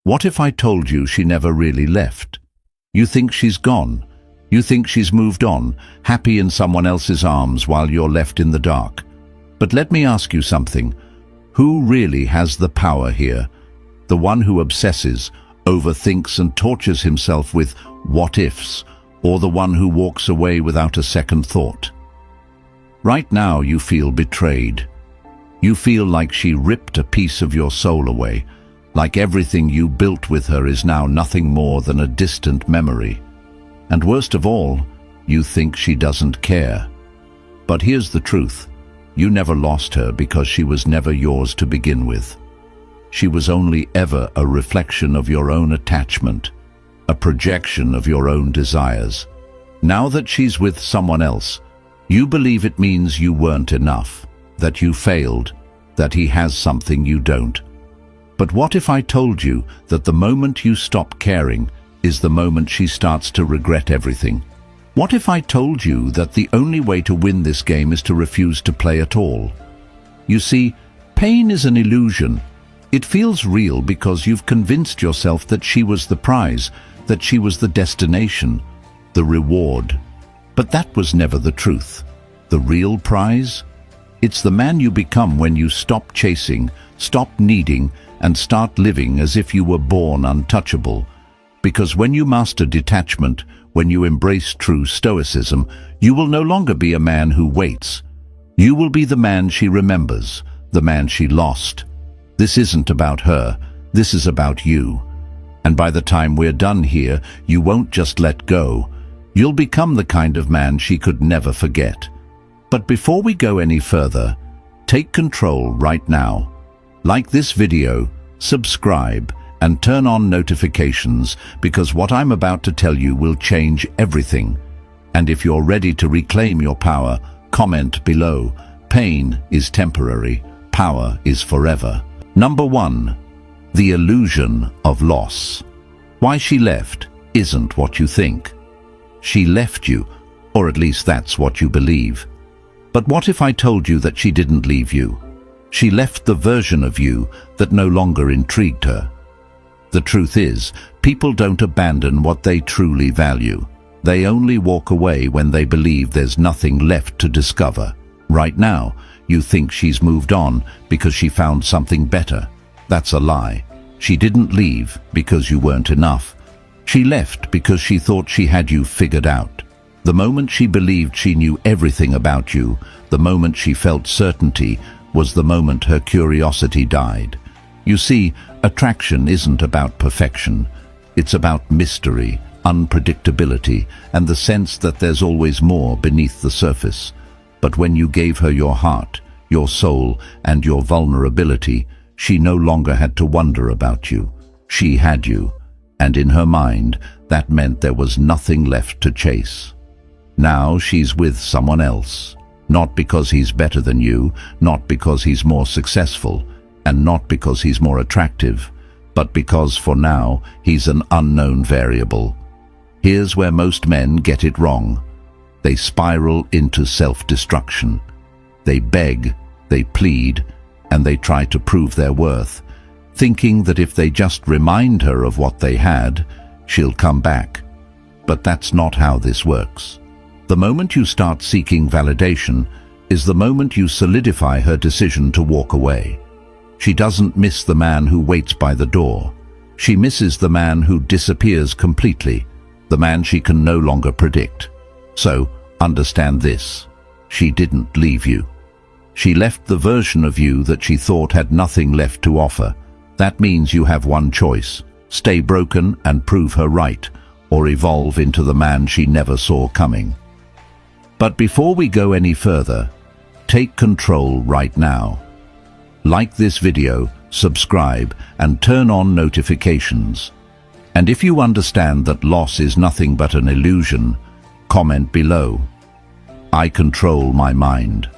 What if I told you she never really left? You think she's gone. You think she's moved on, happy in someone else's arms while you're left in the dark. But let me ask you something. Who really has the power here? The one who obsesses, overthinks and tortures himself with what-ifs, or the one who walks away without a second thought? Right now you feel betrayed. You feel like she ripped a piece of your soul away, like everything you built with her is now nothing more than a distant memory. And worst of all, you think she doesn't care. But here's the truth. You never lost her because she was never yours to begin with. She was only ever a reflection of your own attachment, a projection of your own desires. Now that she's with someone else, you believe it means you weren't enough, that you failed, that he has something you don't. But what if I told you that the moment you stop caring is the moment she starts to regret everything? What if I told you that the only way to win this game is to refuse to play at all? You see, pain is an illusion. It feels real because you've convinced yourself that she was the prize, that she was the destination, the reward. But that was never the truth. The real prize? It's the man you become when you stop chasing, stop needing, and start living as if you were born untouchable. Because when you master detachment, when you embrace true Stoicism, you will no longer be a man who waits. You will be the man she remembers, the man she lost. This isn't about her, this is about you. And by the time we're done here, you won't just let go. You'll become the kind of man she could never forget. But before we go any further, take control right now. Like this video, subscribe, and turn on notifications, because what I'm about to tell you will change everything. And if you're ready to reclaim your power, comment below. Pain is temporary, power is forever. Number 1. The illusion of loss. Why she left isn't what you think. She left you, or at least that's what you believe. But what if I told you that she didn't leave you? She left the version of you that no longer intrigued her. The truth is, people don't abandon what they truly value. They only walk away when they believe there's nothing left to discover. Right now, you think she's moved on because she found something better. That's a lie. She didn't leave because you weren't enough. She left because she thought she had you figured out. The moment she believed she knew everything about you, the moment she felt certainty, was the moment her curiosity died. You see, attraction isn't about perfection. It's about mystery, unpredictability, and the sense that there's always more beneath the surface. But when you gave her your heart, your soul, and your vulnerability, she no longer had to wonder about you. She had you, and in her mind, that meant there was nothing left to chase. Now she's with someone else, not because he's better than you, not because he's more successful, and not because he's more attractive, but because for now he's an unknown variable. Here's where most men get it wrong. They spiral into self-destruction. They beg, they plead, and they try to prove their worth, thinking that if they just remind her of what they had, she'll come back. But that's not how this works. The moment you start seeking validation is the moment you solidify her decision to walk away. She doesn't miss the man who waits by the door. She misses the man who disappears completely, the man she can no longer predict. So, understand this. She didn't leave you. She left the version of you that she thought had nothing left to offer. That means you have one choice: stay broken and prove her right, or evolve into the man she never saw coming. But before we go any further, take control right now. Like this video, subscribe, and turn on notifications. And if you understand that loss is nothing but an illusion, comment below. I control my mind.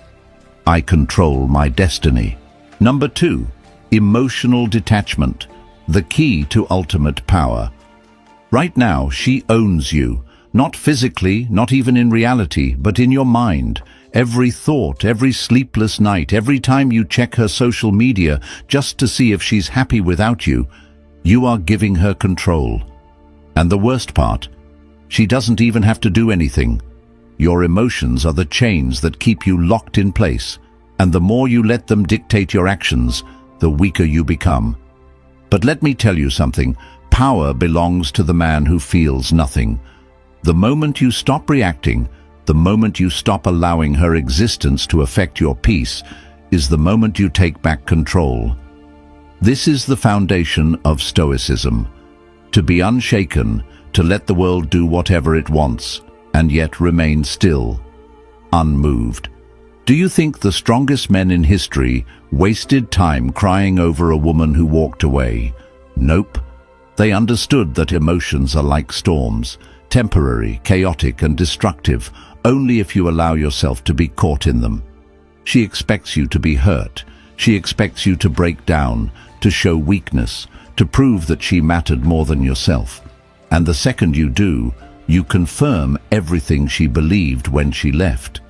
I control my destiny. Number 2, emotional detachment, the key to ultimate power. Right now, she owns you, not physically, not even in reality, but in your mind. Every thought, every sleepless night, every time you check her social media just to see if she's happy without you, You are giving her control. And the worst part, she doesn't even have to do anything. Your emotions are the chains that keep you locked in place, and the more you let them dictate your actions, the weaker you become. But let me tell you something, power belongs to the man who feels nothing. The moment you stop reacting, the moment you stop allowing her existence to affect your peace, is the moment you take back control. This is the foundation of Stoicism. To be unshaken, to let the world do whatever it wants, and yet remain still, unmoved. Do you think the strongest men in history wasted time crying over a woman who walked away? Nope. They understood that emotions are like storms, temporary, chaotic, and destructive, only if you allow yourself to be caught in them. She expects you to be hurt. She expects you to break down, to show weakness, to prove that she mattered more than yourself. And the second you do, you confirm everything she believed when she left.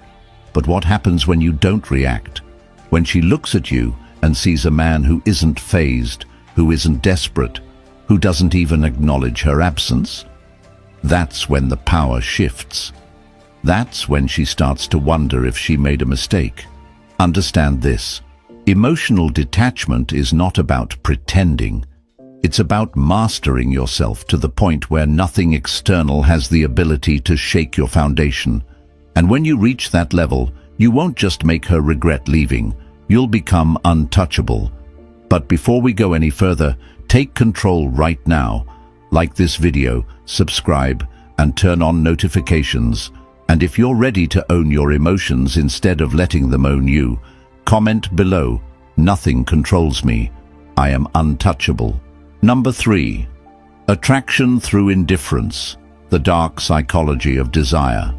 But what happens when you don't react? When she looks at you and sees a man who isn't fazed, who isn't desperate, who doesn't even acknowledge her absence? That's when the power shifts. That's when she starts to wonder if she made a mistake. Understand this. Emotional detachment is not about pretending. It's about mastering yourself to the point where nothing external has the ability to shake your foundation. And when you reach that level, you won't just make her regret leaving, you'll become untouchable. But before we go any further, take control right now. Like this video, subscribe, and turn on notifications. And if you're ready to own your emotions instead of letting them own you, comment below, "Nothing controls me. I am untouchable." Number 3. Attraction through indifference, the dark psychology of desire.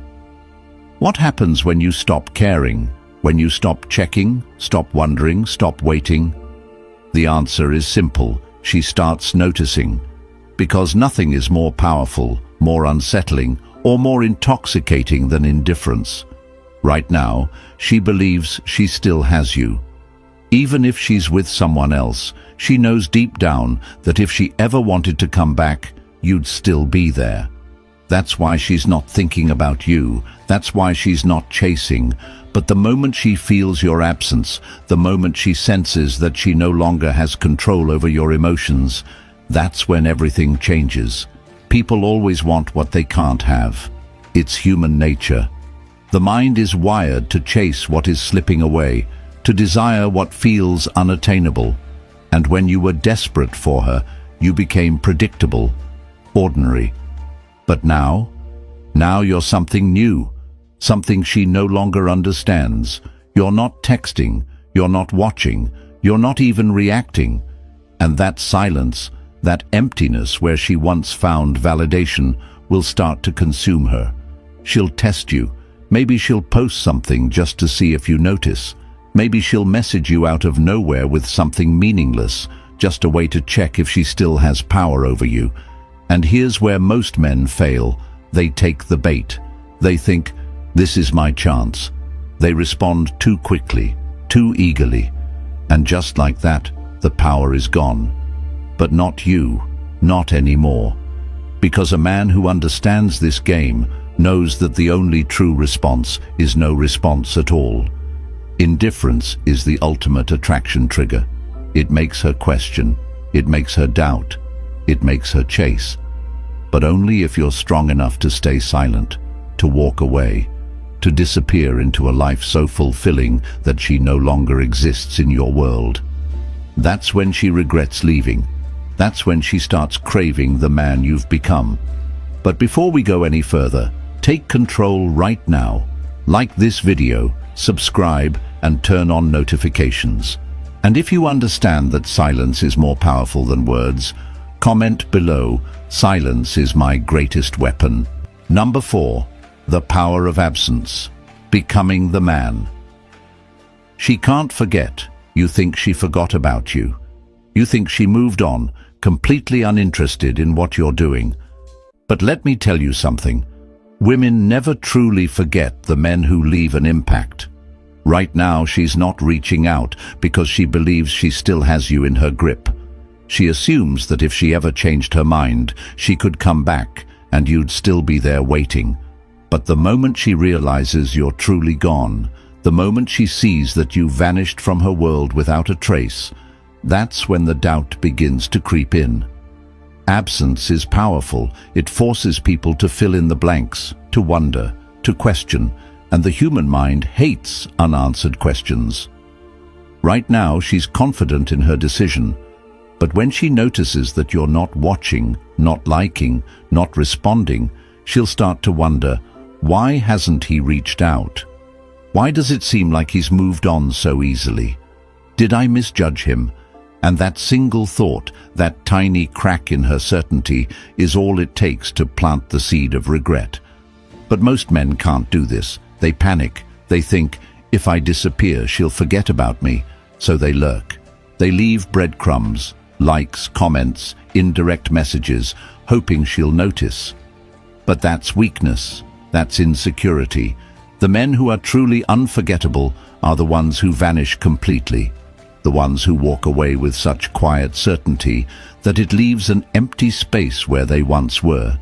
What happens when you stop caring, when you stop checking, stop wondering, stop waiting? The answer is simple. She starts noticing. Because nothing is more powerful, more unsettling, or more intoxicating than indifference. Right now, she believes she still has you. Even if she's with someone else, she knows deep down that if she ever wanted to come back, you'd still be there. That's why she's not thinking about you. That's why she's not chasing. But the moment she feels your absence, the moment she senses that she no longer has control over your emotions, that's when everything changes. People always want what they can't have. It's human nature. The mind is wired to chase what is slipping away, to desire what feels unattainable. And when you were desperate for her, you became predictable, ordinary. But now you're something new, something she no longer understands. You're not texting, you're not watching, you're not even reacting. And that silence, that emptiness where she once found validation, will start to consume her. She'll test you. Maybe she'll post something just to see if you notice. Maybe she'll message you out of nowhere with something meaningless, just a way to check if she still has power over you. And here's where most men fail. They take the bait. They think, this is my chance. They respond too quickly, too eagerly. And just like that, the power is gone. But not you, not anymore. Because a man who understands this game knows that the only true response is no response at all. Indifference is the ultimate attraction trigger. It makes her question. It makes her doubt. It makes her chase. But only if you're strong enough to stay silent, to walk away, to disappear into a life so fulfilling that she no longer exists in your world. That's when she regrets leaving. That's when she starts craving the man you've become. But before we go any further, take control right now. Like this video, subscribe, and turn on notifications. And if you understand that silence is more powerful than words, comment below, "Silence is my greatest weapon." Number 4. The power of absence. Becoming the man. She can't forget. You think she forgot about you. You think she moved on, completely uninterested in what you're doing. But let me tell you something. Women never truly forget the men who leave an impact. Right now, she's not reaching out because she believes she still has you in her grip. She assumes that if she ever changed her mind, she could come back and you'd still be there waiting. But the moment she realizes you're truly gone, the moment she sees that you vanished from her world without a trace, that's when the doubt begins to creep in. Absence is powerful. It forces people to fill in the blanks, to wonder, to question, and the human mind hates unanswered questions. Right now, she's confident in her decision, but when she notices that you're not watching, not liking, not responding, she'll start to wonder, why hasn't he reached out? Why does it seem like he's moved on so easily? Did I misjudge him? And that single thought, that tiny crack in her certainty, is all it takes to plant the seed of regret. But most men can't do this. They panic. They think, if I disappear, she'll forget about me. So they lurk. They leave breadcrumbs, likes, comments, indirect messages, hoping she'll notice. But that's weakness. That's insecurity. The men who are truly unforgettable are the ones who vanish completely. The ones who walk away with such quiet certainty that it leaves an empty space where they once were.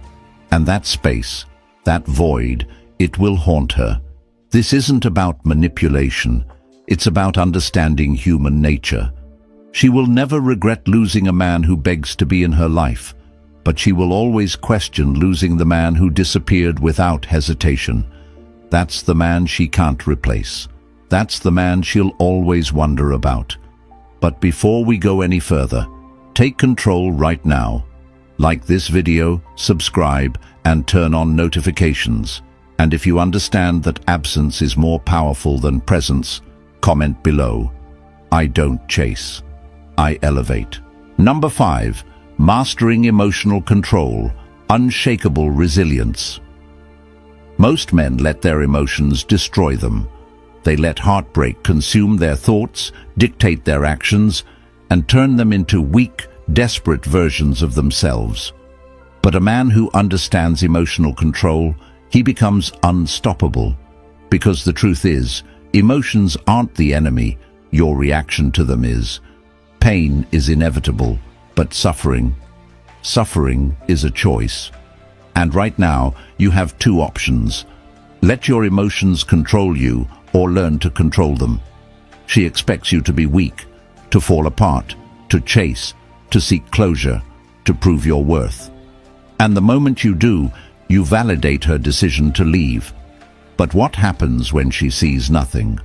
And that space, that void, it will haunt her. This isn't about manipulation. It's about understanding human nature. She will never regret losing a man who begs to be in her life, but she will always question losing the man who disappeared without hesitation. That's the man she can't replace. That's the man she'll always wonder about. But before we go any further, take control right now. Like this video, subscribe, and turn on notifications. And if you understand that absence is more powerful than presence, comment below. I don't chase. I elevate. Number 5. Mastering emotional control, unshakable resilience. Most men let their emotions destroy them. They let heartbreak consume their thoughts, dictate their actions, and turn them into weak, desperate versions of themselves. But a man who understands emotional control, he becomes unstoppable. Because the truth is, emotions aren't the enemy, your reaction to them is. Pain is inevitable, but suffering is a choice. And right now, you have two options. Let your emotions control you, or learn to control them. She expects you to be weak, to fall apart, to chase, to seek closure, to prove your worth. And the moment you do, you validate her decision to leave. But what happens when she sees nothing?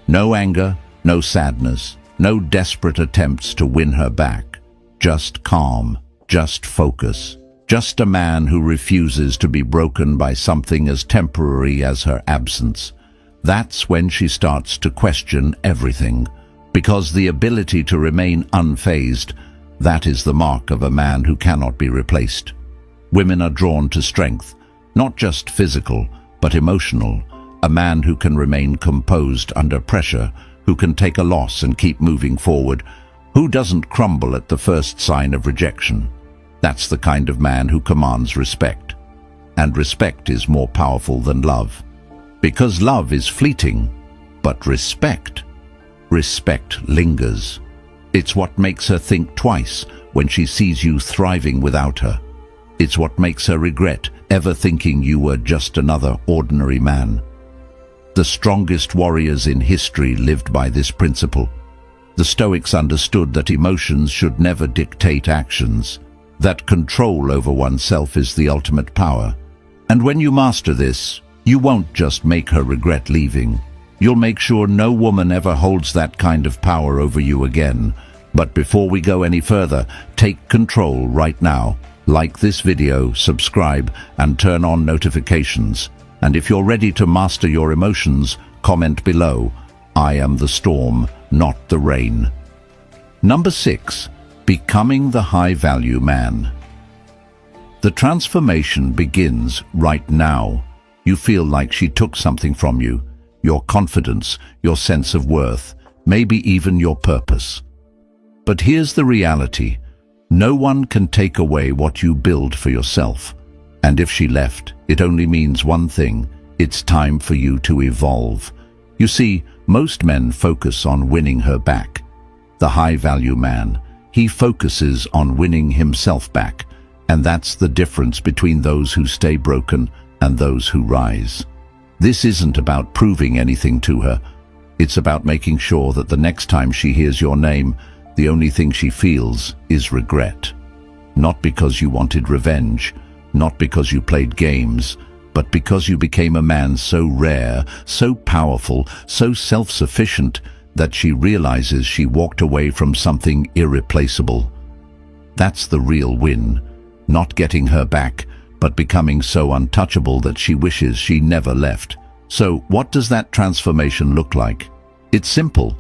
No anger, no sadness, no desperate attempts to win her back. Just calm, just focus. Just a man who refuses to be broken by something as temporary as her absence. That's when she starts to question everything, because the ability to remain unfazed, that is the mark of a man who cannot be replaced. Women are drawn to strength, not just physical, but emotional. A man who can remain composed under pressure, who can take a loss and keep moving forward, who doesn't crumble at the first sign of rejection. That's the kind of man who commands respect. And respect is more powerful than love. Because love is fleeting, but respect lingers. It's what makes her think twice when she sees you thriving without her. It's what makes her regret ever thinking you were just another ordinary man. The strongest warriors in history lived by this principle. The Stoics understood that emotions should never dictate actions, that control over oneself is the ultimate power. And when you master this, you won't just make her regret leaving. You'll make sure no woman ever holds that kind of power over you again. But before we go any further, take control right now. Like this video, subscribe, and turn on notifications. And if you're ready to master your emotions, comment below. I am the storm, not the rain. Number 6. Becoming the high-value man. The transformation begins right now. You feel like she took something from you, your confidence, your sense of worth, maybe even your purpose. But here's the reality. No one can take away what you build for yourself. And if she left, it only means one thing. It's time for you to evolve. You see, most men focus on winning her back. The high-value man, He focuses on winning himself back, and that's the difference between those who stay broken and those who rise. This isn't about proving anything to her. It's about making sure that the next time she hears your name, the only thing she feels is regret. Not because you wanted revenge, not because you played games, but because you became a man so rare, so powerful, so self-sufficient that she realizes she walked away from something irreplaceable. That's the real win, not getting her back, but becoming so untouchable that she wishes she never left. So what does that transformation look like? It's simple.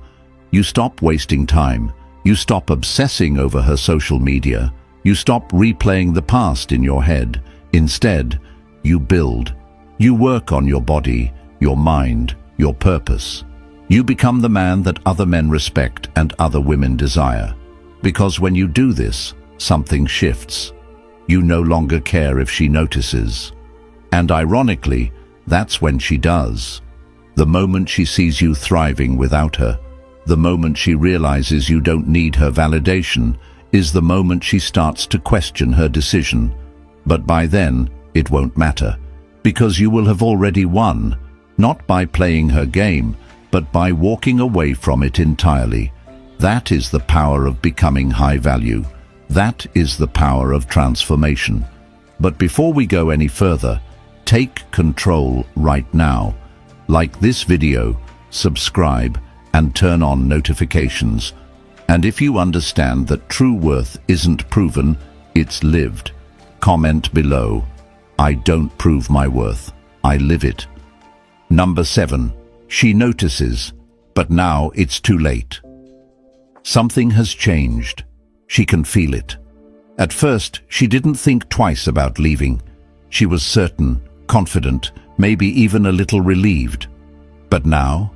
You stop wasting time. You stop obsessing over her social media. You stop replaying the past in your head. Instead, you build. You work on your body, your mind, your purpose. You become the man that other men respect and other women desire. Because when you do this, something shifts. You no longer care if she notices. And ironically, that's when she does. The moment she sees you thriving without her, the moment she realizes you don't need her validation, is the moment she starts to question her decision. But by then, it won't matter, because you will have already won, not by playing her game, but by walking away from it entirely. That is the power of becoming high value. That is the power of transformation. But before we go any further, take control right now. Like this video, subscribe, and turn on notifications. And if you understand that true worth isn't proven, it's lived, comment below, I don't prove my worth, I live it. Number 7. She notices, but now it's too late. Something has changed. She can feel it. At first, she didn't think twice about leaving. She was certain, confident, maybe even a little relieved. But now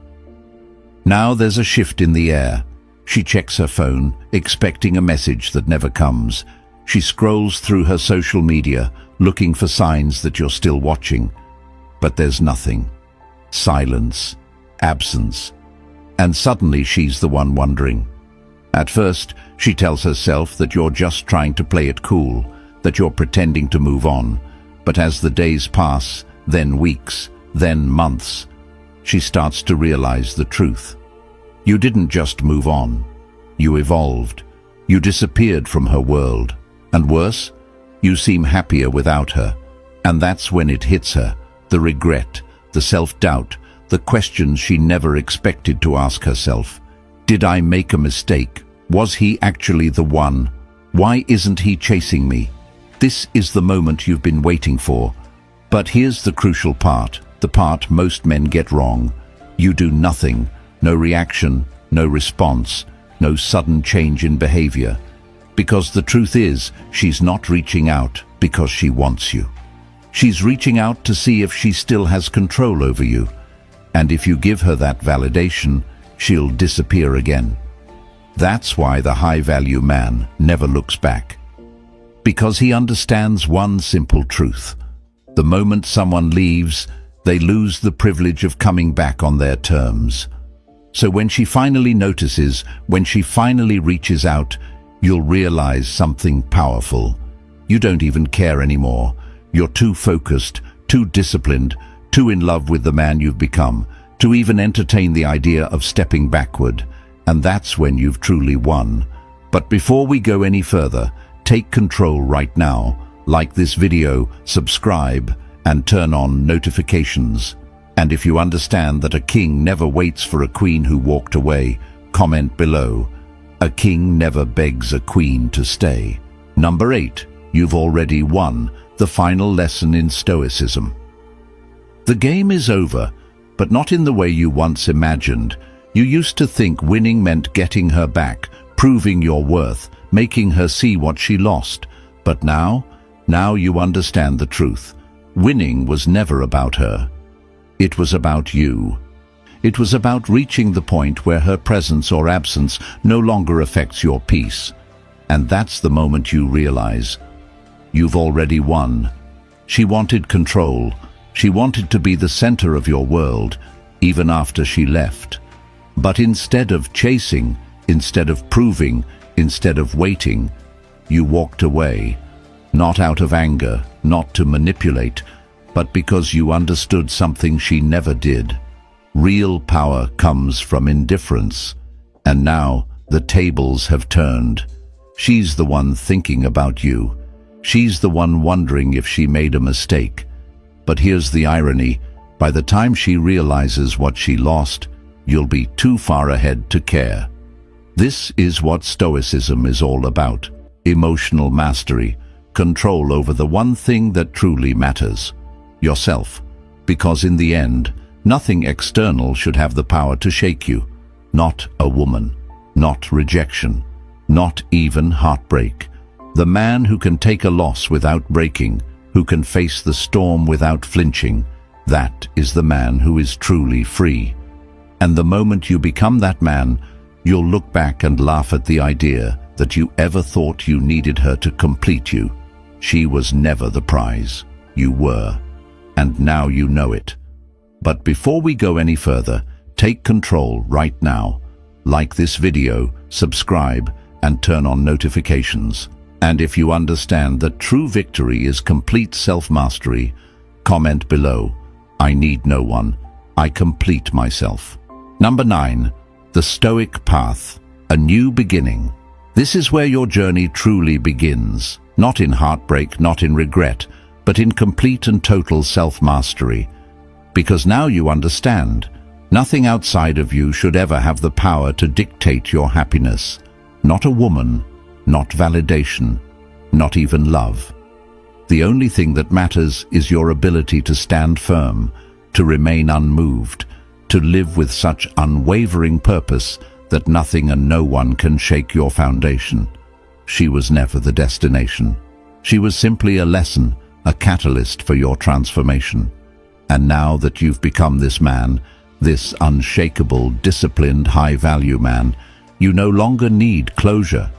there's a shift in the air. She checks her phone, expecting a message that never comes. She scrolls through her social media, looking for signs that you're still watching. But there's nothing. Silence, absence. And suddenly she's the one wondering. At first, she tells herself that you're just trying to play it cool, that you're pretending to move on. But as the days pass, then weeks, then months, she starts to realize the truth. You didn't just move on. You evolved. You disappeared from her world. And worse, you seem happier without her. And that's when it hits her, the regret, the self-doubt, the questions she never expected to ask herself. Did I make a mistake? Was he actually the one? Why isn't he chasing me? This is the moment you've been waiting for. But here's the crucial part, the part most men get wrong. You do nothing, no reaction, no response, no sudden change in behavior. Because the truth is, she's not reaching out because she wants you. She's reaching out to see if she still has control over you. And if you give her that validation, she'll disappear again. That's why the high-value man never looks back. Because he understands one simple truth. The moment someone leaves, they lose the privilege of coming back on their terms. So when she finally notices, when she finally reaches out, you'll realize something powerful. You don't even care anymore. You're too focused, too disciplined, too in love with the man you've become, to even entertain the idea of stepping backward. And that's when you've truly won. But before we go any further, take control right now. Like this video, subscribe, and turn on notifications. And if you understand that a king never waits for a queen who walked away, comment below. A king never begs a queen to stay. Number 8. You've already won. The final lesson in Stoicism. The game is over, but not in the way you once imagined. You used to think winning meant getting her back, proving your worth, making her see what she lost. But now you understand the truth. Winning was never about her. It was about you. It was about reaching the point where her presence or absence no longer affects your peace. And that's the moment you realize you've already won. She wanted control. She wanted to be the center of your world, even after she left. But instead of chasing, instead of proving, Instead of waiting, you walked away, not out of anger, not to manipulate, but because you understood something she never did. Real power comes from indifference, and now the tables have turned. She's the one thinking about you. She's the one wondering if she made a mistake. But here's the irony. By the time she realizes what she lost, you'll be too far ahead to care. This is what Stoicism is all about. Emotional mastery, control over the one thing that truly matters, yourself. Because in the end, nothing external should have the power to shake you. Not a woman, not rejection, not even heartbreak. The man who can take a loss without breaking, who can face the storm without flinching, that is the man who is truly free. And the moment you become that man, you'll look back and laugh at the idea that you ever thought you needed her to complete you. She was never the prize. You were. And now you know it. But before we go any further, take control right now. Like this video, subscribe, and turn on notifications. And if you understand that true victory is complete self-mastery, comment below. I need no one. I complete myself. Number 9. The Stoic Path. A new beginning. This is where your journey truly begins. Not in heartbreak, not in regret, but in complete and total self-mastery. Because now you understand, nothing outside of you should ever have the power to dictate your happiness. Not a woman, not validation, not even love. The only thing that matters is your ability to stand firm, to remain unmoved, to live with such unwavering purpose that nothing and no one can shake your foundation. She was never the destination. She was simply a lesson, a catalyst for your transformation. And now that you've become this man, this unshakable, disciplined, high-value man, you no longer need closure.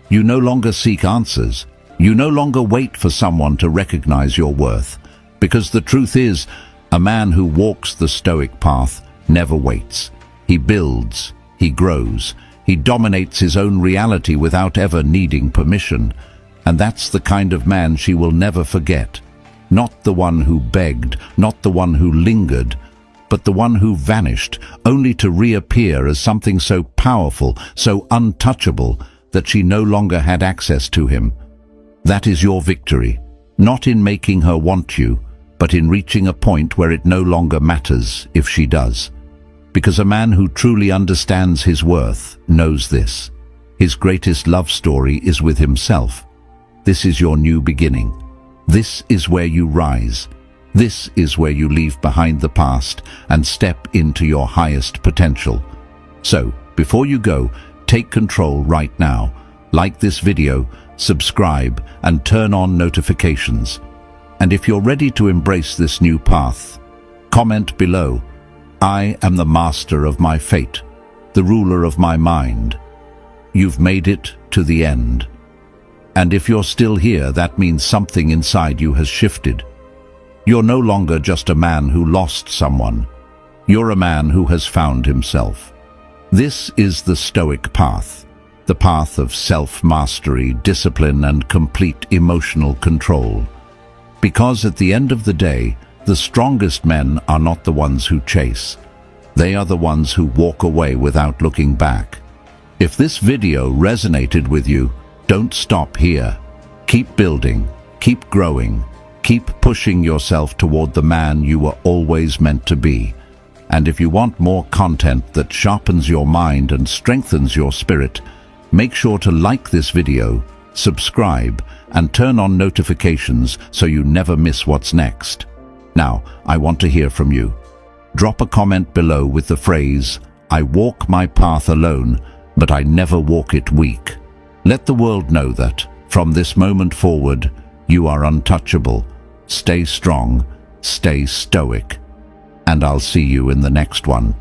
You no longer seek answers. You no longer wait for someone to recognize your worth. Because the truth is, a man who walks the Stoic path never waits. He builds, he grows, he dominates his own reality without ever needing permission. And that's the kind of man she will never forget. Not the one who begged, not the one who lingered, but the one who vanished, only to reappear as something so powerful, so untouchable, that she no longer had access to him. That is your victory, not in making her want you, but in reaching a point where it no longer matters if she does. Because a man who truly understands his worth knows this. His greatest love story is with himself. This is your new beginning. This is where you rise. This is where you leave behind the past and step into your highest potential. So, before you go, take control right now. Like this video, subscribe, and turn on notifications. And if you're ready to embrace this new path, comment below. I am the master of my fate, the ruler of my mind. You've made it to the end. And if you're still here, that means something inside you has shifted. You're no longer just a man who lost someone. You're a man who has found himself. This is the Stoic path, the path of self-mastery, discipline, and complete emotional control. Because at the end of the day, the strongest men are not the ones who chase. They are the ones who walk away without looking back. If this video resonated with you, don't stop here. Keep building, keep growing, keep pushing yourself toward the man you were always meant to be. And if you want more content that sharpens your mind and strengthens your spirit, make sure to like this video, subscribe, and turn on notifications so you never miss what's next. Now, I want to hear from you. Drop a comment below with the phrase, "I walk my path alone, but I never walk it weak." Let the world know that, from this moment forward, you are untouchable. Stay strong, stay stoic, and I'll see you in the next one.